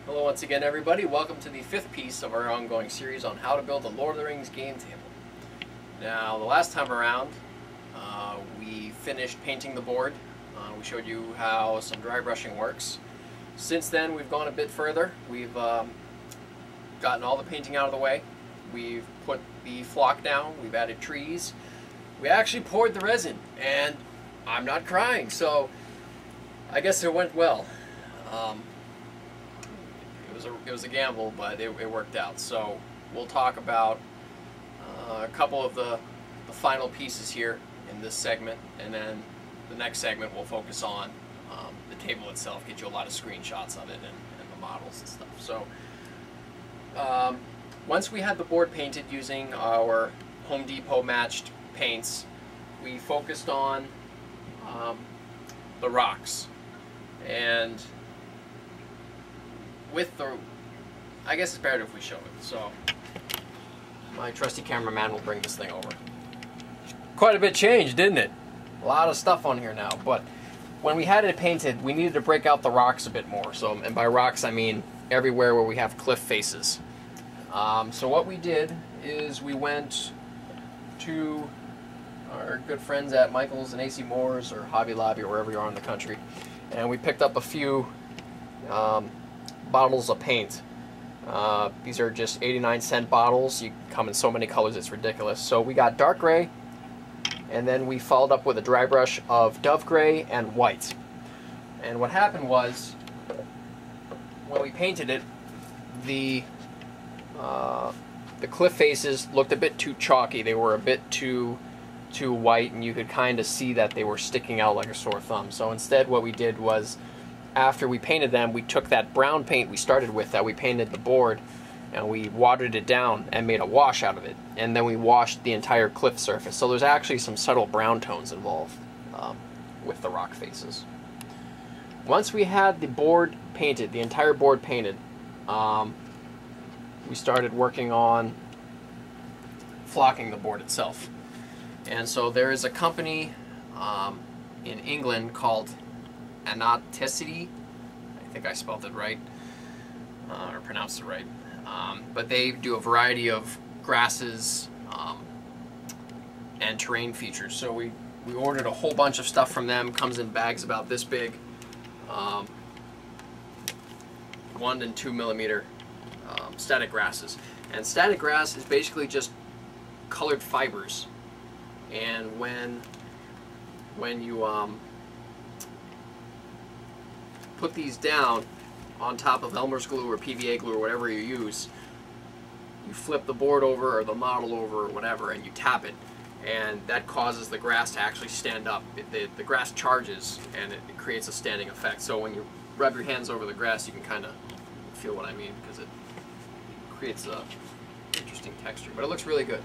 Hello once again, everybody. Welcome to the fifth piece of our ongoing series on how to build a Lord of the Rings game table. Now, the last time around, we finished painting the board. We showed you how some dry brushing works. Since then, we've gone a bit further. We've gotten all the painting out of the way. We've put the flock down. We've added trees. We actually poured the resin, and I'm not crying, so I guess it went well. It was a gamble, but it worked out. So we'll talk about a couple of the final pieces here in this segment, and then the next segment we'll focus on the table itself, get you a lot of screenshots of it and the models and stuff. So once we had the board painted using our Home Depot matched paints, we focused on the rocks. And with the, I guess it's better if we show it. So my trusty cameraman will bring this thing over. Quite a bit changed, didn't it? A lot of stuff on here now, but when we had it painted, we needed to break out the rocks a bit more. So, and by rocks I mean everywhere where we have cliff faces. So what we did is we went to our good friends at Michael's and AC Moore's or Hobby Lobby or wherever you are in the country, and we picked up a few bottles of paint. These are just 89-cent bottles. You come in so many colors, it's ridiculous. So we got dark gray, and then we followed up with a dry brush of dove gray and white. And what happened was, when we painted it, the cliff faces looked a bit too chalky. They were a bit too white, and you could kind of see that they were sticking out like a sore thumb. So instead what we did was, after we painted them, we took that brown paint we started with that we painted the board, and we watered it down and made a wash out of it, and then we washed the entire cliff surface. So there's actually some subtle brown tones involved with the rock faces. Once we had the board painted, the entire board painted, we started working on flocking the board itself. And so there is a company in England called Anatesity. I think I spelled it right, or pronounced it right. But they do a variety of grasses and terrain features. So we ordered a whole bunch of stuff from them. Comes in bags about this big, 1 and 2 millimeter static grasses. And static grass is basically just colored fibers. And when you put these down on top of Elmer's glue or PVA glue or whatever you use, you flip the board over or the model over or whatever, and you tap it, and that causes the grass to actually stand up. The grass charges, and it creates a standing effect. So when you rub your hands over the grass, you can kind of feel what I mean, because it creates a interesting texture, but it looks really good.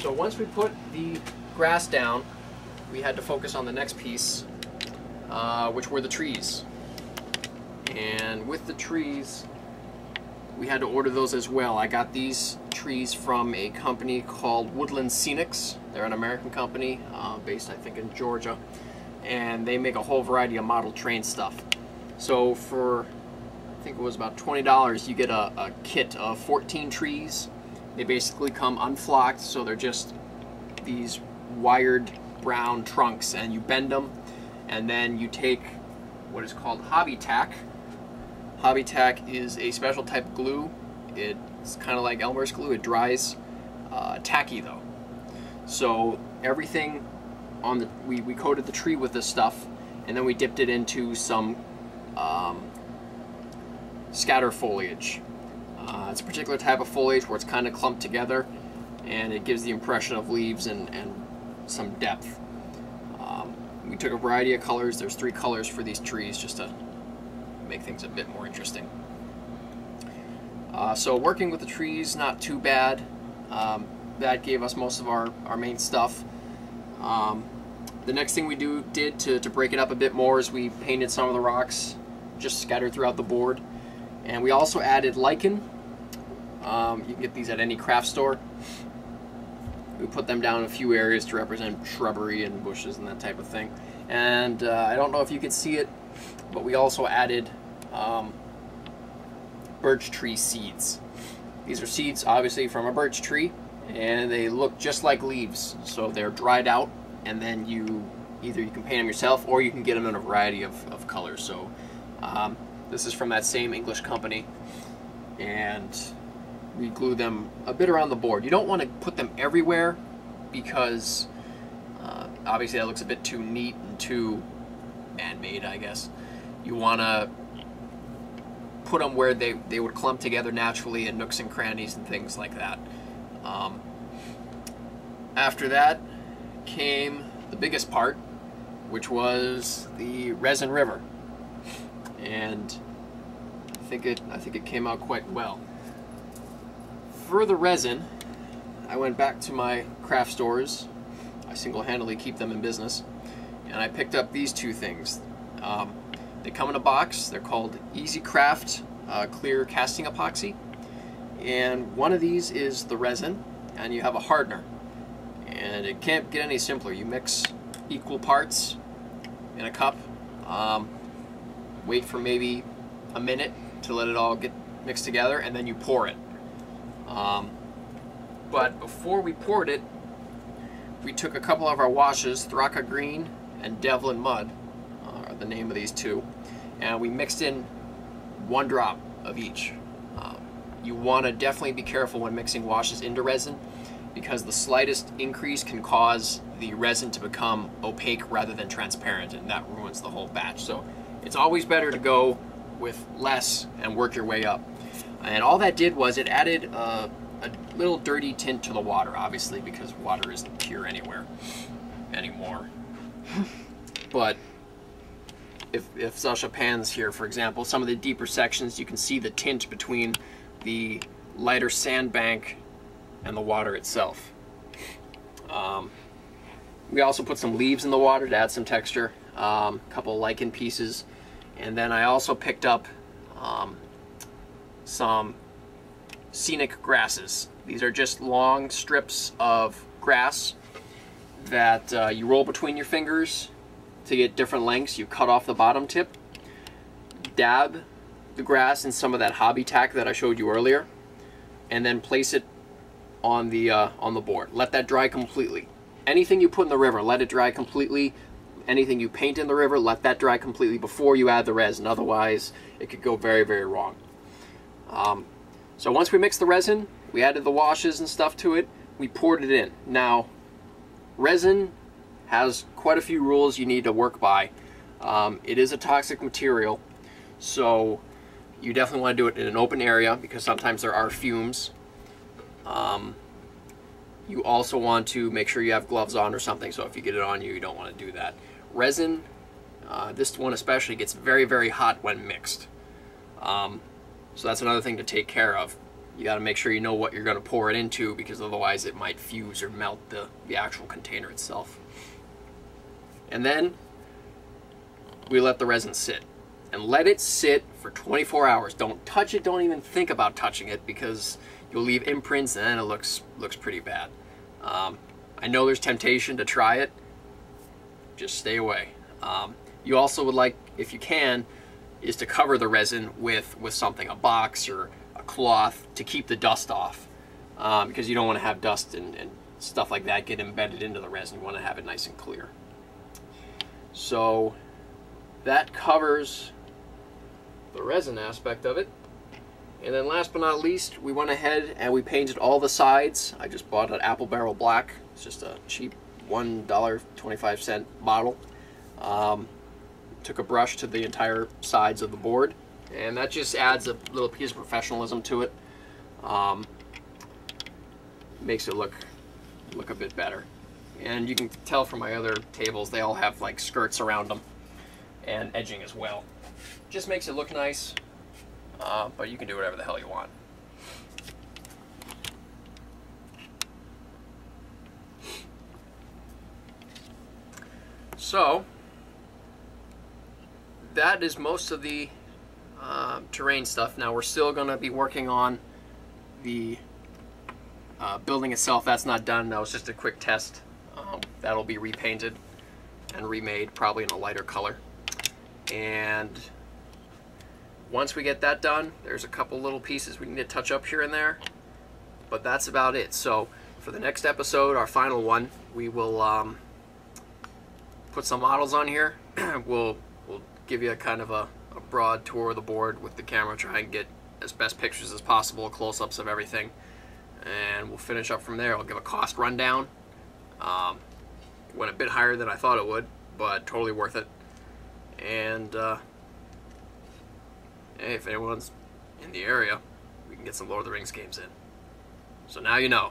So once we put the grass down, we had to focus on the next piece, which were the trees. And with the trees, we had to order those as well. I got these trees from a company called Woodland Scenics. They're an American company based, I think, in Georgia, and they make a whole variety of model train stuff. So for, I think it was about $20, you get a kit of 14 trees. They basically come unflocked, so they're just these wired brown trunks, and you bend them, and then you take what is called hobby tack. Hobby tack is a special type of glue. It's kind of like Elmer's glue. It dries tacky though. So everything on the, we coated the tree with this stuff, and then we dipped it into some scatter foliage. It's a particular type of foliage where it's kind of clumped together, and it gives the impression of leaves and some depth. We took a variety of colors. There's 3 colors for these trees, just to make things a bit more interesting. So working with the trees, not too bad. That gave us most of our main stuff. The next thing we did to break it up a bit more is we painted some of the rocks just scattered throughout the board. And we also added lichen. You can get these at any craft store. We put them down in a few areas to represent shrubbery and bushes and that type of thing. And I don't know if you can see it, but we also added birch tree seeds. These are seeds obviously from a birch tree, and they look just like leaves. So they're dried out, and then either you can paint them yourself or you can get them in a variety of colors. So this is from that same English company, and we glue them a bit around the board. You don't want to put them everywhere because obviously that looks a bit too neat and too man-made, I guess. You want to put them where they would clump together naturally in nooks and crannies and things like that. After that came the biggest part, which was the resin river, and I think it came out quite well. For the resin, I went back to my craft stores. I single-handedly keep them in business, and I picked up these two things. They come in a box. They're called Easy Craft Clear Casting Epoxy, and one of these is the resin, and you have a hardener, and it can't get any simpler. You mix equal parts in a cup, wait for maybe a minute to let it all get mixed together, and then you pour it. But before we poured it, we took a couple of our washes, Thraka Green and Devlin Mud, are the name of these two, and we mixed in 1 drop of each. You want to definitely be careful when mixing washes into resin, because the slightest increase can cause the resin to become opaque rather than transparent, and that ruins the whole batch. So it's always better to go with less and work your way up. And all that did was it added a little dirty tint to the water, obviously, because water isn't pure anymore. But if Sasha pans here, for example, some of the deeper sections, you can see the tint between the lighter sandbank and the water itself. We also put some leaves in the water to add some texture, a couple lichen pieces, and then I also picked up some scenic grasses. These are just long strips of grass that you roll between your fingers to get different lengths. You cut off the bottom tip, dab the grass in some of that hobby tack that I showed you earlier, and then place it on the board. Let that dry completely. Anything you put in the river, let it dry completely. Anything you paint in the river, let that dry completely before you add the resin. Otherwise, it could go very, very wrong. So once we mixed the resin, we added the washes and stuff to it, we poured it in. Now, resin has quite a few rules you need to work by. It is a toxic material, so you definitely want to do it in an open area because sometimes there are fumes. You also want to make sure you have gloves on or something, so if you get it on you, you don't want to do that. Resin, this one especially, gets very, very hot when mixed. So that's another thing to take care of. You got to make sure you know what you're going to pour it into, because otherwise it might fuse or melt the actual container itself. And then we let the resin sit. And let it sit for 24 hours. Don't touch it, don't even think about touching it, because you'll leave imprints and then it looks pretty bad. I know there's temptation to try it. Just stay away. You also would like, if you can, is to cover the resin with something, a box or a cloth, to keep the dust off, because you don't want to have dust and stuff like that get embedded into the resin. You want to have it nice and clear. So that covers the resin aspect of it. And then last but not least, we went ahead and we painted all the sides. I just bought an apple barrel black. It's just a cheap $1.25 bottle. Took a brush to the entire sides of the board, and that just adds a little piece of professionalism to it. Makes it look a bit better. And you can tell from my other tables, they all have like skirts around them and edging as well. Just makes it look nice, but you can do whatever the hell you want. So that is most of the terrain stuff. Now we're still going to be working on the building itself. That's not done. That was just a quick test. That'll be repainted and remade, probably in a lighter color. And once we get that done, there's a couple little pieces we need to touch up here and there, but that's about it. So for the next episode, our final one, we will put some models on here. we'll give you a kind of a broad tour of the board with the camera, try and get as best pictures as possible, close-ups of everything, and we'll finish up from there. I'll give a cost rundown. Went a bit higher than I thought it would, but totally worth it. And hey, if anyone's in the area, we can get some Lord of the Rings games in. So now you know.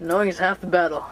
Knowing is half the battle.